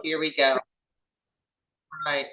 Here we go. Right.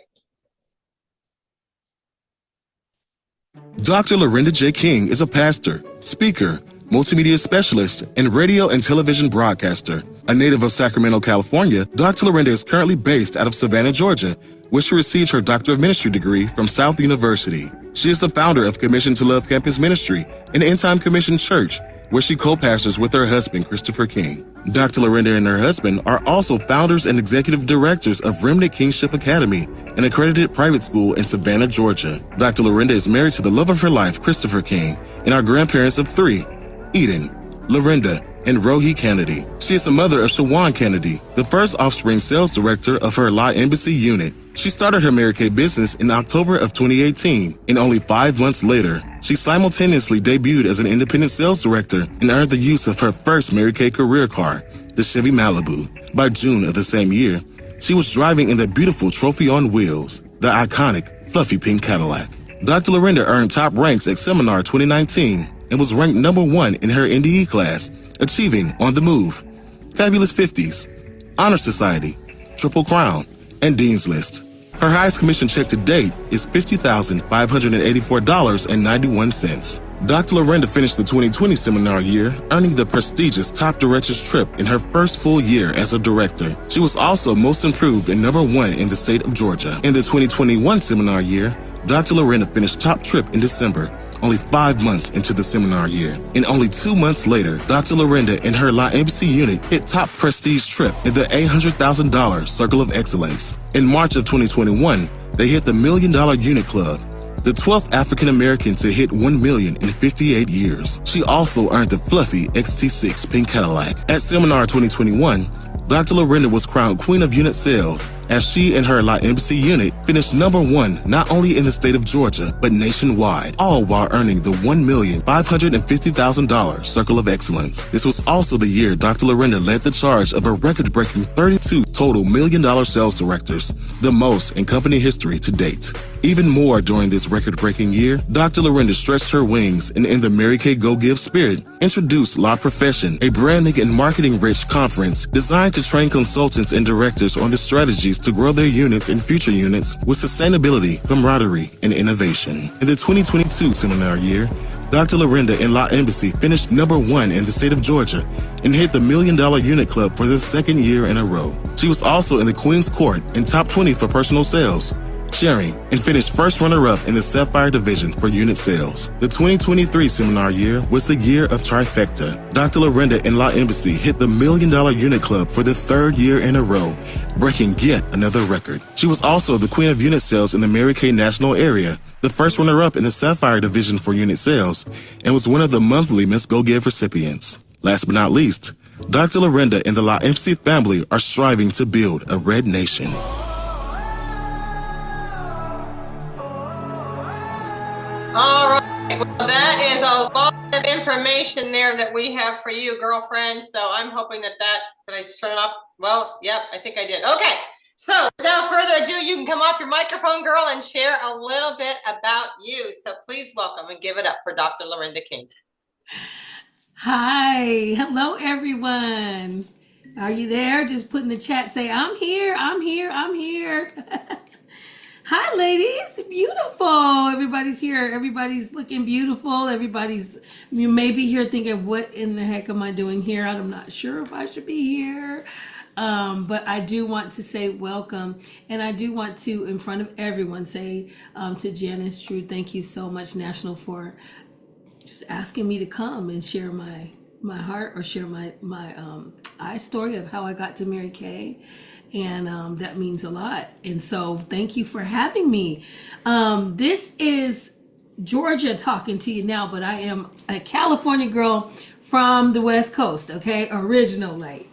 Dr. Larinda King is a pastor, speaker, multimedia specialist, and radio and television broadcaster. A native of Sacramento, California, Dr. Larinda is currently based out of Savannah, Georgia, where she received her Doctor of Ministry degree from South University. She is the founder of Commission to Love Campus Ministry, an end-time commission church, where she co-pastors with her husband, Christopher King. Dr. Larinda and her husband are also founders and executive directors of Remnant Kingship Academy, an accredited private school in Savannah, Georgia. Dr. Larinda is married to the love of her life, Christopher King, and are grandparents of 3, Eden, Larinda, and Rohi Kennedy. She is the mother of Shawan Kennedy, the first offspring sales director of her La Embassy unit. She started her Mary Kay business in October of 2018, and only 5 months later, she simultaneously debuted as an independent sales director and earned the use of her first Mary Kay career car, the Chevy Malibu. By June of the same year, she was driving in the beautiful trophy on wheels, the iconic fluffy pink Cadillac. Dr. Larinda earned top ranks at Seminar 2019 and was ranked number 1 in her NDE class, achieving On the Move, Fabulous 50s, Honor Society, Triple Crown, and Dean's List. Her highest commission check to date is $50,584.91. Dr. Larinda finished the 2020 seminar year, earning the prestigious Top Director's Trip in her first full year as a director. She was also most improved and number 1 in the state of Georgia. In the 2021 seminar year, Dr. Larinda finished top trip in December, only 5 months into the seminar year. And only 2 months later, Dr. Larinda and her La Embassy unit hit top prestige trip in the $800,000 Circle of Excellence. In March of 2021, they hit the $1 Million Unit Club, the 12th African American to hit 1 million in 58 years. She also earned the fluffy XT6 pink Cadillac. At Seminar 2021, Dr. Larinda was crowned Queen of Unit Sales as she and her La Embassy unit finished number 1 not only in the state of Georgia, but nationwide, all while earning the $1,550,000 Circle of Excellence. This was also the year Dr. Larinda led the charge of a record-breaking 32 total $1 million sales directors, the most in company history to date. Even more during this record-breaking year, Dr. Larinda stretched her wings and in the Mary Kay Go Give spirit, introduced La Profession, a branding and marketing-rich conference designed to train consultants and directors on the strategies to grow their units and future units with sustainability, camaraderie, and innovation. In the 2022 seminar year, Dr. Larinda and La Embassy finished number 1 in the state of Georgia and hit the $1 Million Unit Club for the 2nd year in a row. She was also in the Queen's Court and top 20 for personal sales, sharing, and finished first runner-up in the Sapphire Division for unit sales. The 2023 seminar year was the year of trifecta. Dr. Larinda and La Embassy hit the $1 Million Unit Club for the 3rd year in a row, breaking yet another record. She was also the Queen of Unit Sales in the Mary Kay National Area, the first runner-up in the Sapphire Division for unit sales, and was one of the monthly Miss Go Give recipients. Last but not least, Dr. Larinda and the La Embassy family are striving to build a red nation. All right. Well, that is a lot of information there that we have for you, girlfriend. So I'm hoping that did I turn it off? Well, yep, I think I did. Okay. So without further ado, you can come off your microphone, girl, and share a little bit about you. So please welcome and give it up for Dr. Larinda King. Hi. Hello, everyone. Are you there? Just put in the chat, say, I'm here, I'm here, I'm here. Hi, ladies. Beautiful. Everybody's here. Everybody's looking beautiful. You may be here thinking, what in the heck am I doing here? I'm not sure if I should be here. But I do want to say welcome. And I do want to, in front of everyone, say to Janice True, thank you so much, National, for just asking me to come and share my heart or share my story of how I got to Mary Kay. And that means a lot. And so thank you for having me. This is Georgia talking to you now, but I am a California girl from the West Coast, okay? Original. But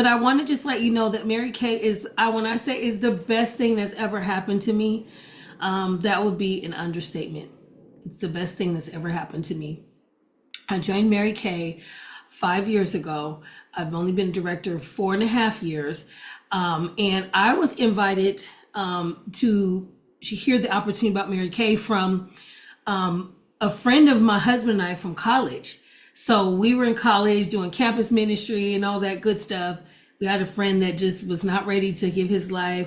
I want to just let you know that Mary Kay is, when I say is the best thing that's ever happened to me, that would be an understatement. It's the best thing that's ever happened to me. I joined Mary Kay 5 years ago. I've only been director 4.5 years. And I was invited to hear the opportunity about Mary Kay from a friend of my husband and I from college. So we were in college doing campus ministry and all that good stuff. We had a friend that just was not ready to give his life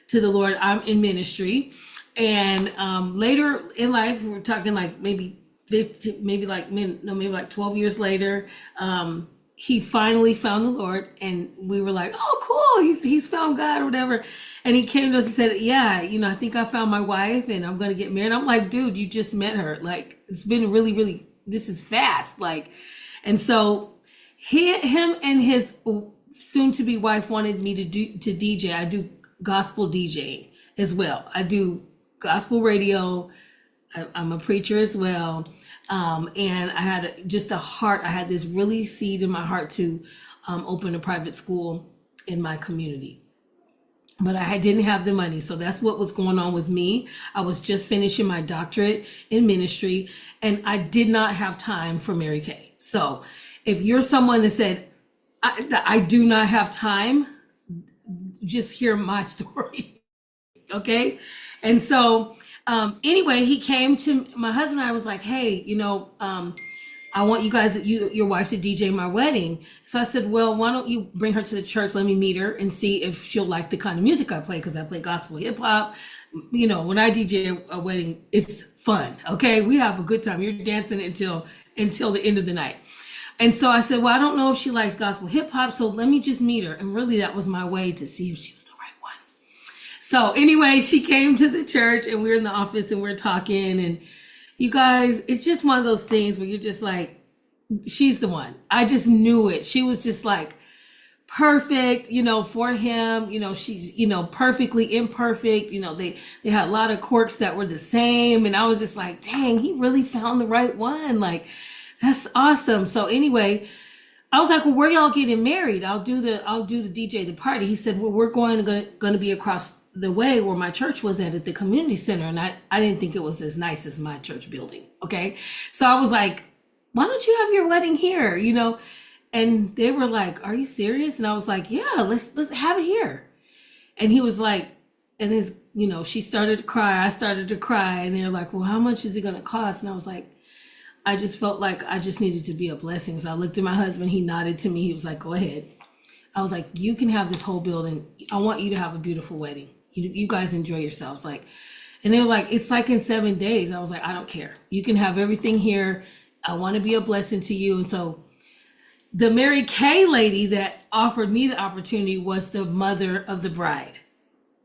to the Lord. I'm in ministry. And later in life, we're talking like maybe 15, maybe like 12 years later, he finally found the Lord, and we were like, oh, cool, he's found God or whatever. And he came to us and said, yeah, I think I found my wife and I'm going to get married. I'm like, dude, you just met her. Like, it's been really, really, this is fast. Like, and so him and his soon to be wife wanted me to DJ. I do gospel DJing as well. I do gospel radio. I'm a preacher as well. And I had just a heart. I had this really seed in my heart to open a private school in my community. But I didn't have the money. So that's what was going on with me. I was just finishing my doctorate in ministry, and I did not have time for Mary Kay. So if you're someone that said, I do not have time, just hear my story. Okay? And so anyway, he came to my husband and I was like, hey, I want you guys, your wife, to DJ my wedding. So I said, well, why don't you bring her to the church? Let me meet her and see if she'll like the kind of music I play, because I play gospel, hip hop. When I DJ a wedding, it's fun. Okay, we have a good time. You're dancing until the end of the night. And so I said, well, I don't know if she likes gospel hip hop, so let me just meet her. And really, that was my way to see if she was the right one. So anyway, she came to the church, and we were in the office and we we're talking, and you guys, it's just one of those things where you're just like, she's the one. I just knew it. She was just like perfect, for him. She's, perfectly imperfect. They had a lot of quirks that were the same. And I was just like, dang, he really found the right one. Like, that's awesome. So anyway, I was like, well, where y'all getting married? I'll do the DJ, the party. He said, well, we're going to be across the way where my church was at the community center. And I didn't think it was as nice as my church building. Okay. So I was like, why don't you have your wedding here? And they were like, are you serious? And I was like, yeah, let's have it here. And he was like, and she started to cry. I started to cry. And they're like, well, how much is it going to cost? And I was like, I just felt like I just needed to be a blessing. So I looked at my husband. He nodded to me. He was like, go ahead. I was like, you can have this whole building. I want you to have a beautiful wedding. You guys enjoy yourselves. And they were like, it's like in 7 days. I was like, I don't care. You can have everything here. I want to be a blessing to you. And so the Mary Kay lady that offered me the opportunity was the mother of the bride.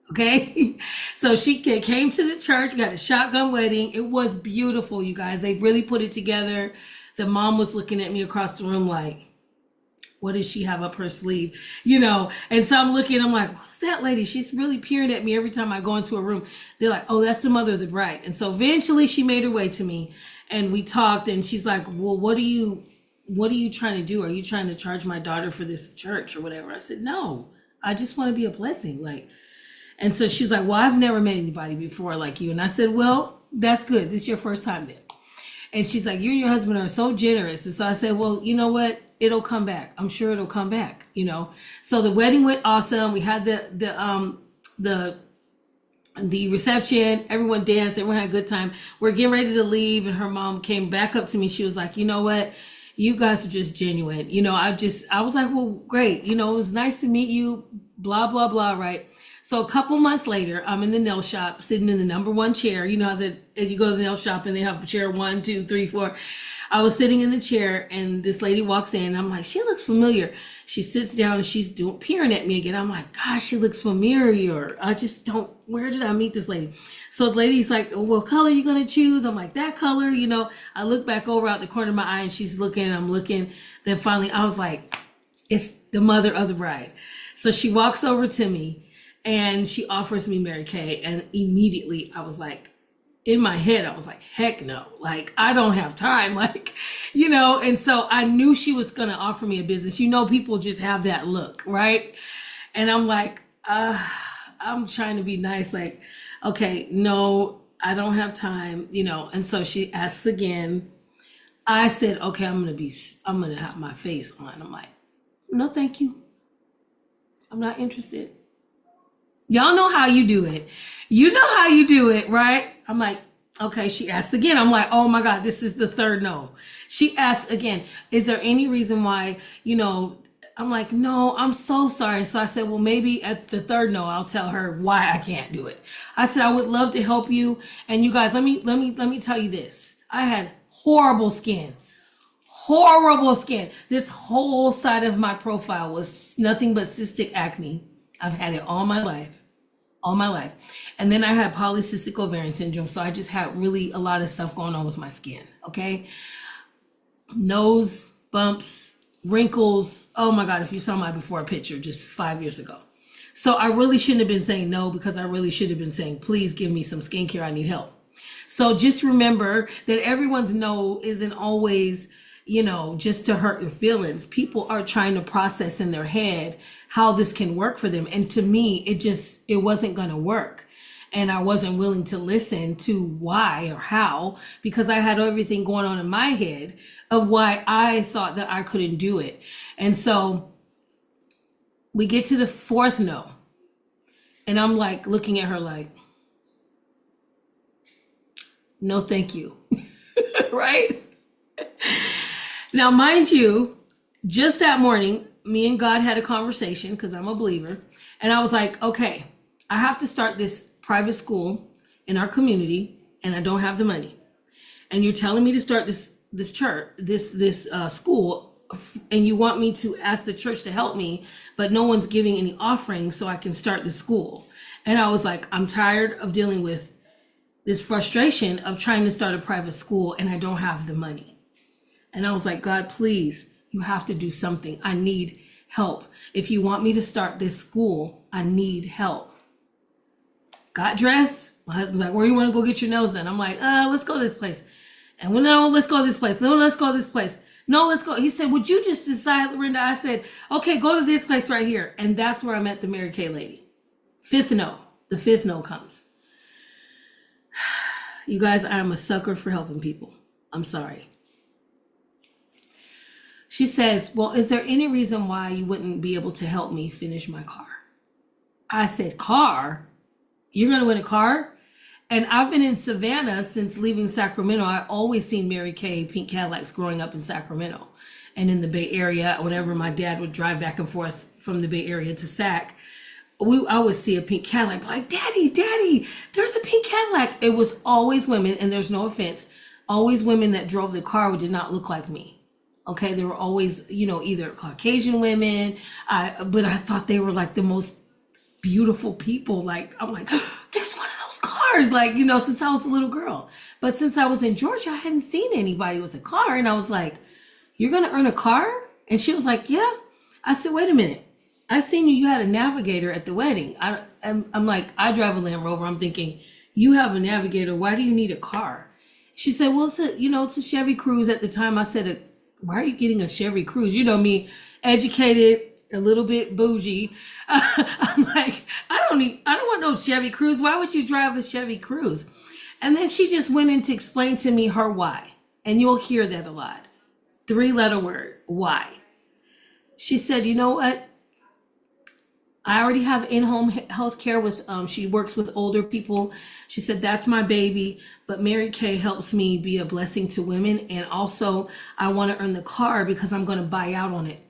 Okay. So she came to the church. We had a shotgun wedding. It was beautiful, you guys. They really put it together. The mom was looking at me across the room like, what does she have up her sleeve? And so I'm looking, I'm like, what's that lady? She's really peering at me every time I go into a room. They're like, oh, that's the mother of the bride. And so eventually she made her way to me and we talked, and she's like, well, what are you trying to do? Are you trying to charge my daughter for this church or whatever? I said, no, I just want to be a blessing. And so she's like, well, I've never met anybody before like you. And I said, well, that's good. This is your first time then. And she's like, you and your husband are so generous. And so I said, well, you know what? It'll come back. I'm sure it'll come back, So the wedding went awesome. We had the reception. Everyone danced. Everyone had a good time. We're getting ready to leave. And her mom came back up to me. She was like, you know what? You guys are just genuine. I was like, well, great. It was nice to meet you, blah, blah, blah. Right. So a couple months later, I'm in the nail shop, sitting in the number one chair. As you go to the nail shop and they have chair 1, 2, 3, 4. I was sitting in the chair and this lady walks in. I'm like, she looks familiar. She sits down and she's peering at me again. I'm like, gosh, she looks familiar. Where did I meet this lady? So the lady's like, well, what color are you going to choose? I'm like, that color, I look back over out the corner of my eye and she's looking, I'm looking. Then finally I was like, it's the mother of the bride. So she walks over to me and she offers me Mary Kay. And immediately I was like, in my head, I was like, heck no, I don't have time, and so I knew she was going to offer me a business. People just have that look, right? And I'm like, I'm trying to be nice, okay, no, I don't have time, and so she asks again. I said, okay, I'm going to have my face on. I'm like, no, thank you. I'm not interested. Y'all know how you do it. You know how you do it, right? I'm like, okay. She asked again. I'm like, oh my God, this is the third no. She asked again, is there any reason why, I'm like, no, I'm so sorry. So I said, well, maybe at the third no, I'll tell her why I can't do it. I said, I would love to help you. And you guys, let me tell you this. I had horrible skin. Horrible skin. This whole side of my profile was nothing but cystic acne. I've had it all my life. All my life. And then I had polycystic ovarian syndrome. So I just had really a lot of stuff going on with my skin. Okay. Nose bumps, wrinkles. Oh my God, if you saw my before picture just 5 years ago. So I really shouldn't have been saying no, because I really should have been saying, please give me some skincare. I need help. So just remember that everyone's no isn't always, just to hurt your feelings. People are trying to process in their head how this can work for them. And to me, it wasn't going to work. And I wasn't willing to listen to why or how, because I had everything going on in my head of why I thought that I couldn't do it. And so we get to the fourth no. And I'm like looking at her like, no, thank you. Right? Now, mind you, just that morning, me and God had a conversation, because I'm a believer. And I was like, okay, I have to start this private school in our community, and I don't have the money. And you're telling me to start this church, this school, and you want me to ask the church to help me, but no one's giving any offering so I can start the school. And I was like, I'm tired of dealing with this frustration of trying to start a private school and I don't have the money. And I was like, God, please, you have to do something. I need help. If you want me to start this school, I need help. Got dressed. My husband's like, where you want to go get your nails done? I'm like, let's go to this place. And no, let's go to this place. No, let's go to this place. No, let's go. He said, would you just decide, Larinda? I said, okay, go to this place right here. And that's where I met the Mary Kay lady. Fifth no. The fifth no comes. You guys, I am a sucker for helping people. I'm sorry. She says, well, is there any reason why you wouldn't be able to help me finish my car? I said, car? You're going to win a car? And I've been in Savannah since leaving Sacramento. I always seen Mary Kay pink Cadillacs growing up in Sacramento and in the Bay Area. Whenever my dad would drive back and forth from the Bay Area to Sac, I would see a pink Cadillac, like, Daddy, there's a pink Cadillac. It was always women, and there's no offense, always women that drove the car who did not look like me. Okay, they were always, either Caucasian women, but I thought they were like the most beautiful people. Like, I'm like, there's one of those cars, like, since I was a little girl. But since I was in Georgia, I hadn't seen anybody with a car. And I was like, you're going to earn a car? And she was like, yeah. I said, wait a minute. I seen you had a Navigator at the wedding. I'm like, I drive a Land Rover. I'm thinking, you have a Navigator. Why do you need a car? She said, well, it's a Chevy Cruze at the time. I said, why are you getting a Chevy Cruze? You know me, educated, a little bit bougie. I'm like, I don't want no Chevy Cruze. Why would you drive a Chevy Cruze? And then she just went in to explain to me her why. And you'll hear that a lot. 3-letter word, why. She said, you know what? I already have in-home health care with, she works with older people. She said, that's my baby, but Mary Kay helps me be a blessing to women. And also I want to earn the car because I'm going to buy out on it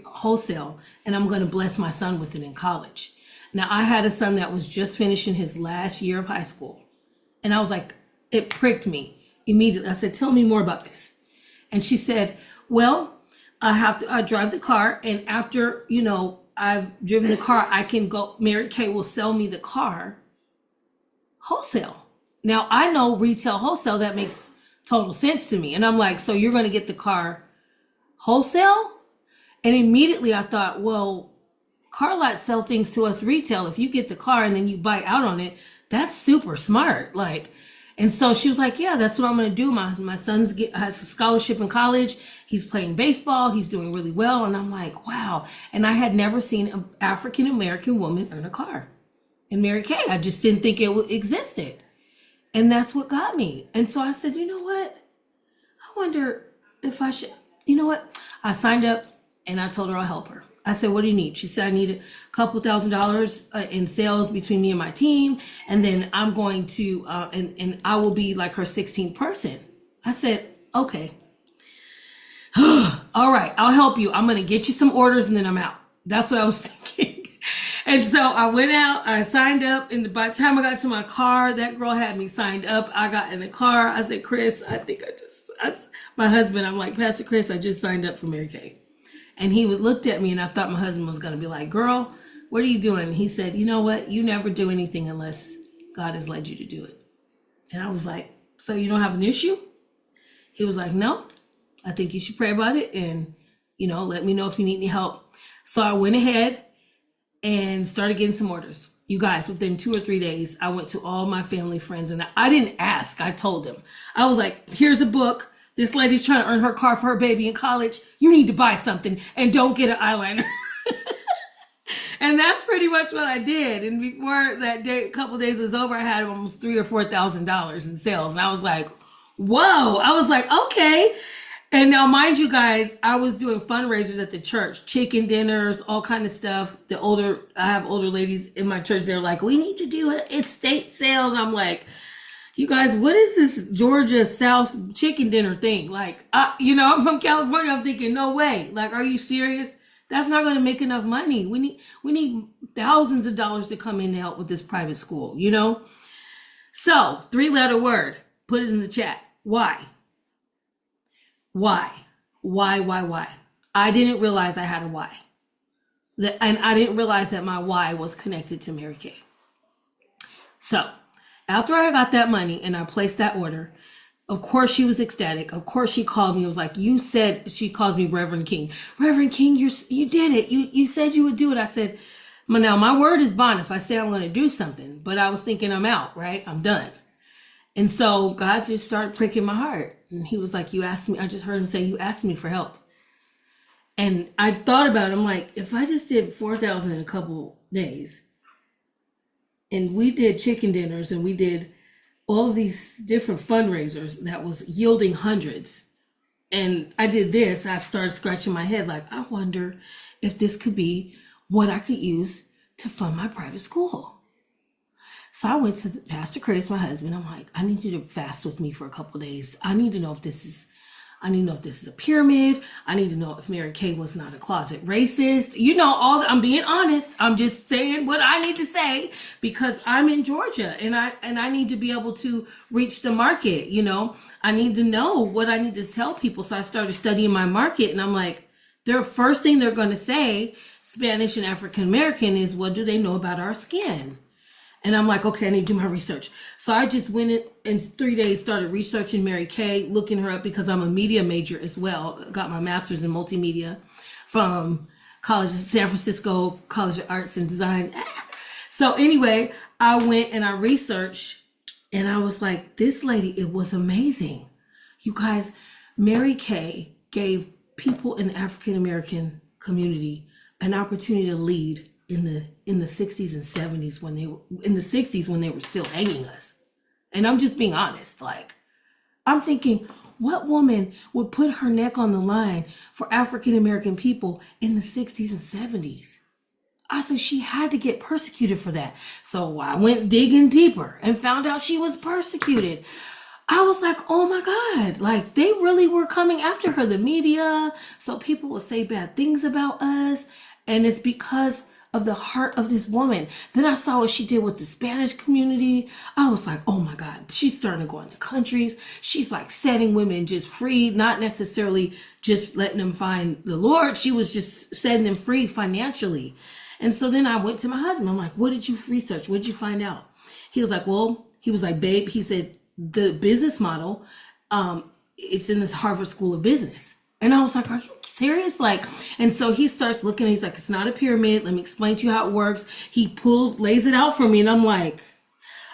wholesale, and I'm going to bless my son with it in college. Now, I had a son that was just finishing his last year of high school. And I was like, it pricked me immediately. I said, tell me more about this. And she said, well, I drive the car, and after, I've driven the car, I can go, Mary Kay will sell me the car wholesale. Now, I know retail wholesale, that makes total sense to me. And I'm like, so you're going to get the car wholesale? And immediately I thought, well, car lots sell things to us retail. If you get the car and then you buy out on it, that's super smart. And so she was like, yeah, that's what I'm going to do. My son's has a scholarship in college. He's playing baseball. He's doing really well. And I'm like, wow. And I had never seen an African-American woman earn a car in Mary Kay. I just didn't think it existed. And that's what got me. And so I said, you know what? I wonder if I should, I signed up and I told her I'll help her. I said, what do you need? She said, I need a couple $1,000s in sales between me and my team. And then I'm going to, and I will be like her 16th person. I said, okay. all right, I'll help you. I'm going to get you some orders and then I'm out. That's what I was thinking. And so I went out, I signed up, and by the time I got to my car, that girl had me signed up. I got in the car. I said, Chris, my husband, I'm like, Pastor Chris, I just signed up for Mary Kay. And he looked at me, and I thought my husband was going to be like, girl, what are you doing? He said, you know what? You never do anything unless God has led you to do it. And I was like, so you don't have an issue? He was like, no, I think you should pray about it and, let me know if you need any help. So I went ahead and started getting some orders. You guys, within 2 or 3 days, I went to all my family, friends, and I didn't ask. I told them. I was like, here's a book. This lady's trying to earn her car for her baby in college. You need to buy something and don't get an eyeliner. And that's pretty much what I did. And before that day, a couple days was over, I had almost $3,000 or $4,000 in sales. And I was like, whoa. I was like, okay. And now, mind you guys, I was doing fundraisers at the church, chicken dinners, all kind of stuff. I have older ladies in my church. They're like, we need to do an estate sale. And I'm like, you guys, what is this Georgia South chicken dinner thing? Like, I'm from California. I'm thinking, no way. Like, are you serious? That's not going to make enough money. We need thousands of dollars to come in to help with this private school, So 3-letter word, put it in the chat. Why? Why? I didn't realize I had a why. And I didn't realize that my why was connected to Mary Kay. So after I got that money and I placed that order, of course she was ecstatic. Of course she called me. It was like, she calls me Reverend King. Reverend King, you did it. You said you would do it. I said, now my word is bond if I say I'm going to do something. But I was thinking I'm out, right? I'm done. And so God just started pricking my heart. And he was like, you asked me, I just heard him say, you asked me for help. And I thought about it. I'm like, if I just did 4,000 in a couple days, and we did chicken dinners and we did all of these different fundraisers that was yielding hundreds. And I did this, I started scratching my head like, I wonder if this could be what I could use to fund my private school. So I went to Pastor Chris, my husband. I'm like, I need you to fast with me for a couple of days. I need to know if this is a pyramid. I need to know if Mary Kay was not a closet racist. I'm being honest. I'm just saying what I need to say because I'm in Georgia and I need to be able to reach the market. I need to know what I need to tell people. So I started studying my market and I'm like, their first thing they're going to say, Spanish and African American, is what do they know about our skin? And I'm like, okay, I need to do my research. So I just went in 3 days, started researching Mary Kay, looking her up because I'm a media major as well. Got my master's in multimedia from San Francisco College of Arts and Design. So anyway, I went and I researched and I was like, this lady, it was amazing. You guys, Mary Kay gave people in the African American community an opportunity to lead in the 60s and 70s when they were still hanging us. And I'm just being honest. Like, I'm thinking, what woman would put her neck on the line for African American people in the 60s and 70s? I said she had to get persecuted for that. So I went digging deeper and found out she was persecuted. I was like, oh my God, like they really were coming after her, the media. So people would say bad things about us. And it's because of the heart of this woman. Then I saw what she did with the Spanish community. I was like, oh my God, she's starting to go into countries. She's like setting women just free, not necessarily just letting them find the Lord. She was just setting them free financially. And so then I went to my husband. I'm like, what did you research? What did you find out? He was like, babe, he said, the business model, it's in this Harvard School of Business. And I was like, are you serious? Like, and so he starts looking, he's like, it's not a pyramid. Let me explain to you how it works. He lays it out for me. And I'm like,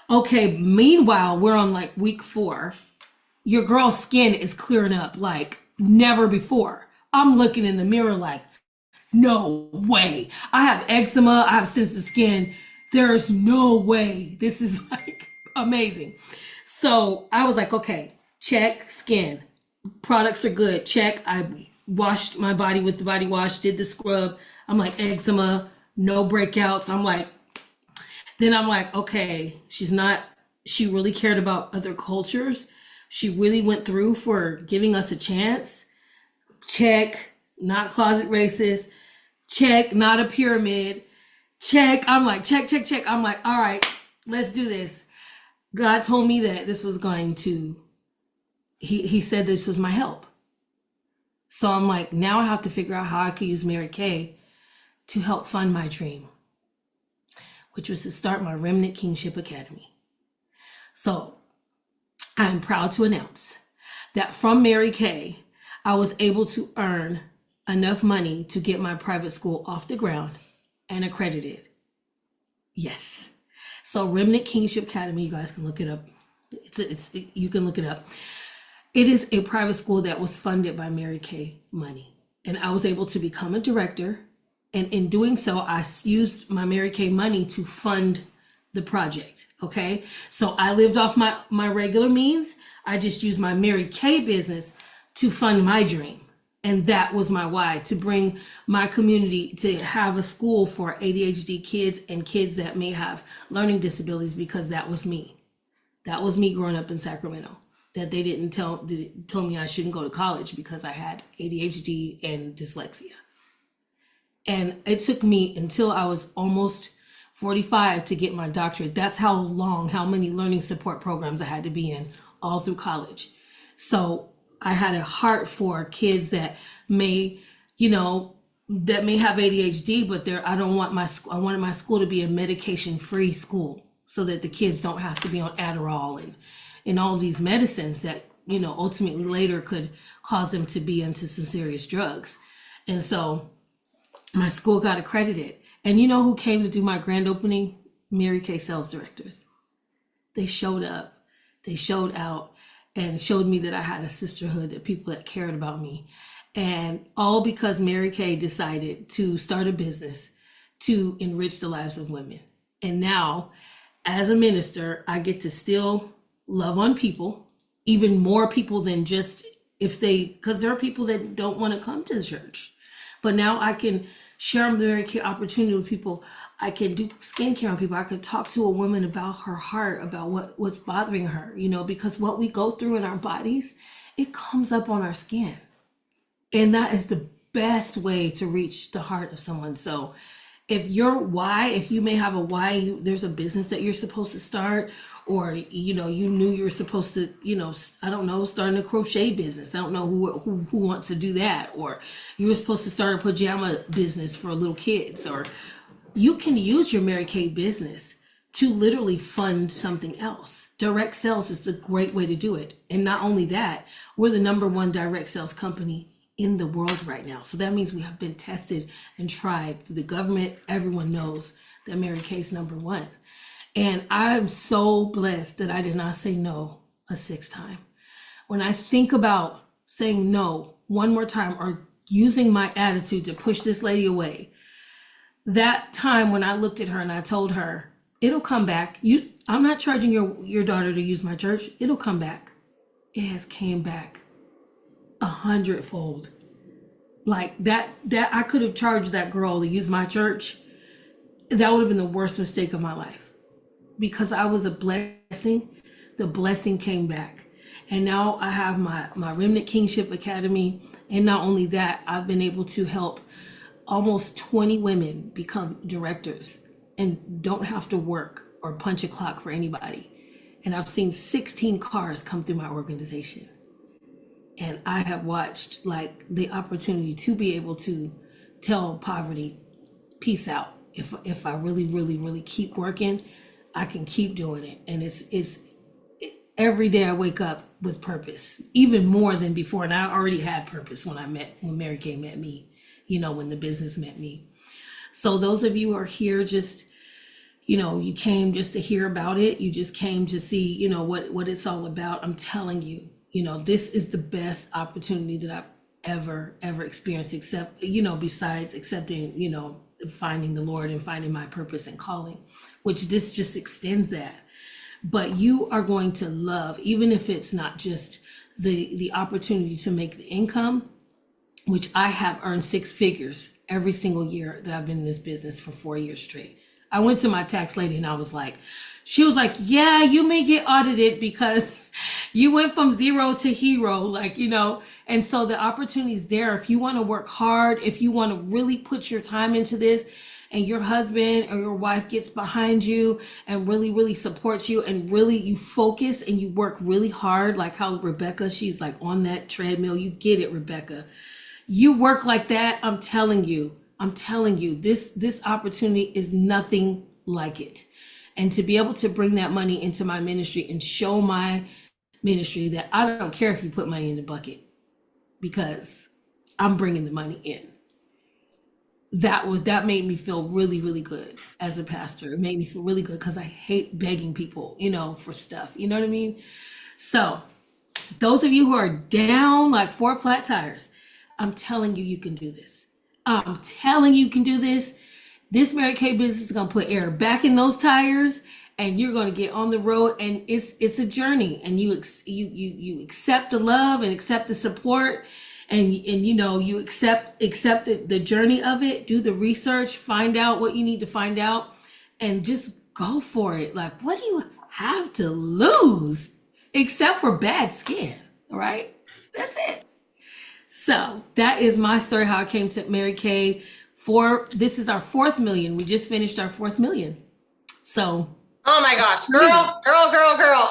okay, meanwhile, we're on like week 4. Your girl's skin is clearing up like never before. I'm looking in the mirror like, no way. I have eczema. I have sensitive skin. There's no way. This is like amazing. So I was like, okay, check skin. Products are good. Check. I washed my body with the body wash, did the scrub. I'm like, eczema, no breakouts. I'm like, okay, she really cared about other cultures. She really went through for giving us a chance. check, not closet racist, check, not a pyramid, check. I'm like, check. I'm like, all right, let's do this. God told me that this was going to, he said this was my help. So I'm like, now I have to figure out how I could use Mary Kay to help fund my dream, which was to start my Remnant Kingship Academy. So I'm proud to announce that from Mary Kay, I was able to earn enough money to get my private school off the ground and accredited. Yes. So Remnant Kingship Academy, you guys can look it up. You can look it up. It is a private school that was funded by Mary Kay money. And I was able to become a director. And in doing so, I used my Mary Kay money to fund the project. Okay. So I lived off my regular means. I just used my Mary Kay business to fund my dream. And that was my why, to bring my community to have a school for ADHD kids and kids that may have learning disabilities, because that was me. That was me growing up in Sacramento. That they didn't told me I shouldn't go to college because I had ADHD and dyslexia. And it took me until I was almost 45 to get my doctorate. That's how many learning support programs I had to be in all through college. So I had a heart for kids that may, that may have ADHD, but I wanted my school to be a medication-free school so that the kids don't have to be on Adderall and all these medicines that, ultimately later could cause them to be into some serious drugs. And so my school got accredited. And you know who came to do my grand opening? Mary Kay sales directors. They showed up, they showed out, and showed me that I had a sisterhood, that people that cared about me. And all because Mary Kay decided to start a business to enrich the lives of women. And now, as a minister, I get to still love on people, even more people than just because there are people that don't want to come to the church. But now I can share the Mary Kay opportunity with people. I can do skincare on people. I could talk to a woman about her heart, about what's bothering her, because what we go through in our bodies, it comes up on our skin. And that is the best way to reach the heart of someone. So if you may have a why, there's a business that you're supposed to start, or, you knew you were supposed to, I don't know, starting a crochet business. I don't know who wants to do that. Or you were supposed to start a pajama business for little kids, or you can use your Mary Kay business to literally fund something else. Direct sales is the great way to do it. And not only that, we're the #1 direct sales company in the world right now. So that means we have been tested and tried through the government. Everyone knows that Mary Kay's #1. And I'm so blessed that I did not say no a 6th time. When I think about saying no one more time, or using my attitude to push this lady away, that time when I looked at her and I told her, it'll come back. I'm not charging your daughter to use my church. It'll come back. It has came back 100-fold. Like that I could have charged that girl to use my church. That would have been the worst mistake of my life, because I was a blessing. The blessing came back. And now I have my Remnant Kingship Academy. And not only that, I've been able to help almost 20 women become directors and don't have to work or punch a clock for anybody. And I've seen 16 cars come through my organization. And I have watched the opportunity to be able to tell poverty, peace out. If I really, really, really keep working, I can keep doing it. And it's every day I wake up with purpose, even more than before. And I already had purpose when Mary Kay met me, when the business met me. So those of you who are here, just, you came just to hear about it. You just came to see, what it's all about. I'm telling you, this is the best opportunity that I've ever experienced, except, besides accepting, finding the Lord and finding my purpose and calling, which this just extends that. But you are going to love, even if it's not just the opportunity to make the income, which I have earned 6 figures every single year that I've been in this business for 4 years straight. I went to my tax lady and she was like, yeah, you may get audited because You went from zero to hero, like, and so the opportunity is there. If you want to work hard, if you want to really put your time into this, and your husband or your wife gets behind you and really, really supports you, and really you focus and you work really hard, like how Rebecca, she's like on that treadmill. You get it, Rebecca. You work like that. I'm telling you, this opportunity is nothing like it. And to be able to bring that money into my ministry and show my ministry that I don't care if you put money in the bucket, because I'm bringing the money in. That made me feel really, really good as a pastor. It made me feel really good because I hate begging people, for stuff. You know what I mean? So those of you who are down like 4 flat tires, I'm telling you, you can do this. I'm telling you, you can do this. This Mary Kay business is going to put air back in those tires, and you're going to get on the road, and it's a journey, and you accept the love and accept the support, and you accept the journey of it. Do the research, find out what you need to find out, and just go for it. Like, what do you have to lose except for bad skin, right? That's it. So that is my story, how I came to Mary Kay. This is our 4th million. We just finished our 4th million. So. Oh my gosh, girl.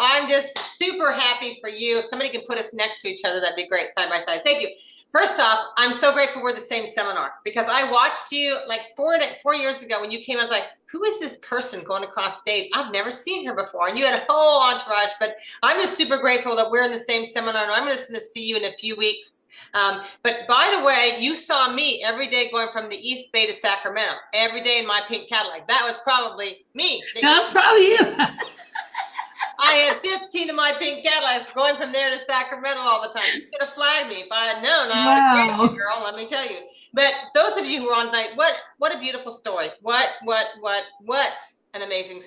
I'm just super happy for you. If somebody can put us next to each other, that'd be great, side by side. Thank you. First off, I'm so grateful we're the same seminar, because I watched you like 4 years ago when you came. I was like, who is this person going across stage? I've never seen her before. And you had a whole entourage, but I'm just super grateful that we're in the same seminar, and I'm just going to see you in a few weeks. But by the way, you saw me every day going from the East Bay to Sacramento, every day in my pink Cadillac. That was probably me. That was probably you. I had 15 of my pink Cadillacs going from there to Sacramento all the time. You could have flagged me if I had known. I would have you, girl, let me tell you. But those of you who are on tonight, what a beautiful story. What an amazing story.